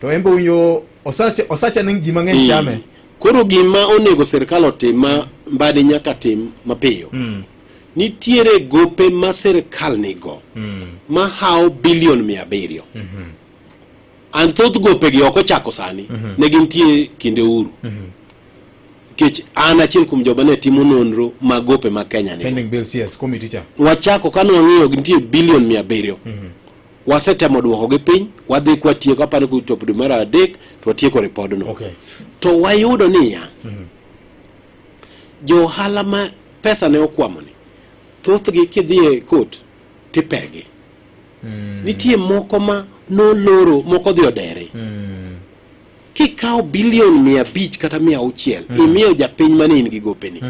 to embo winjo osacha ning ji mang'eny chame. Koro gima onego sirkal otim mbadi nyaka tim mapiyo. Nitiere gope ma sirkal nigo ma hawo bilion 700. An thoth gope gi oko chako sani ne gintie kinde uru. Kech an achiel kuom joba ne timo nonro mag gope ma Kenya ni. Pending bills, yes, committee cha. Wachako kano wang'iyo gintie bilion 700. Wasetemo duoko gi piny, wadhi kwatieko aparo kuchopo dwe mar 3 to watieko ripodno. Okay. To wayudo niya, jo ohala ma pesa ne okwamo ni, thothgi kidhie court tipegi. Nitie moko ma noloro, moko dhi odere. Kikawo bilion 500 kata 600 imiyo japiny mane in gi gopeni.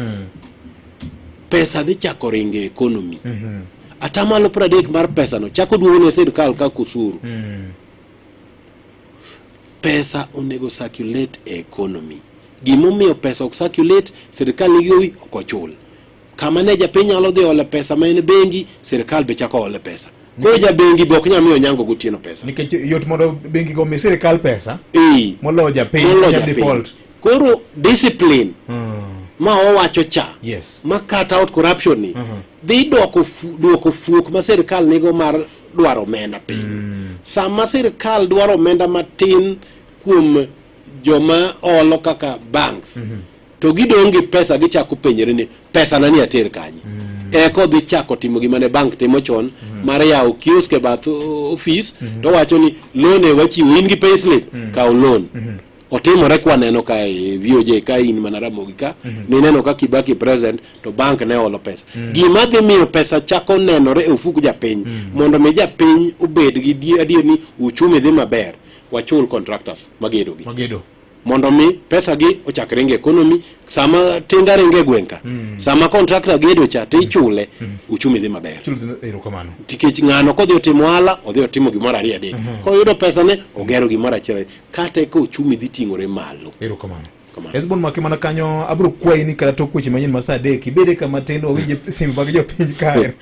Pesa dhi chako ringe economy. Atamalo 30 mar pesa no chako duogo ne sirkal ka osuru. Pesa onego circulate e economy. Gimomiyo pesa ok circulate, sirkal nigi wi ok ochul. Kama ne japiny nyalo dhi ole pesa ma en bengi, sirkal be chako ole pesa. Koro ja bengi be ok nyalo miyo nyango gotieno pesa. Nikech yot mondo bengi go mi sirkal pesa. Molo japiny default. Koro discipline ma owacho cha. Yes. Ma cut out corruption ni. Dhi duoko fuok ma sirkal nigo mar dwaro omenda piny. Sama sirkal dwaro omenda matin kuom joma olo kaka banks. To gidong gi pesa gichako penjere ni pesa nani ater kanyi. Eko dhi chako timo gima ne bank timo chon mar yawo kiosk e bath office to wacho ni loan e wachiwo in gi payslip kawo loan. Otimore kwa neno ka VOJ ka in mana Ramogi ka ni neno ka Kibaki present to bank ne olo pesa. Gima dhi miyo pesa chako nenore e ofuku japiny mondo mi japiny obed gi adier ni uchumi dhi maber, wachul contractors magedo gi. Mondo mi pesa gi ochak ringe economy, sama tinga ringe gwenka, sama contractor gedo cha te ichule, uchumi dhi maber. Erokamano. Tikech ng'ano kodhi otimo ohala, odhi otimo gimoro 2 3. Koyudo pesa ne ogero gimoro 1 kata ka uchumi dhi ting'ore malo. Erokamano. Hezbon maki mana kanyo abro kwayi ni kata tok weche manyien ma saa 3 ibede kama tindo winje simu mag jopiny kae.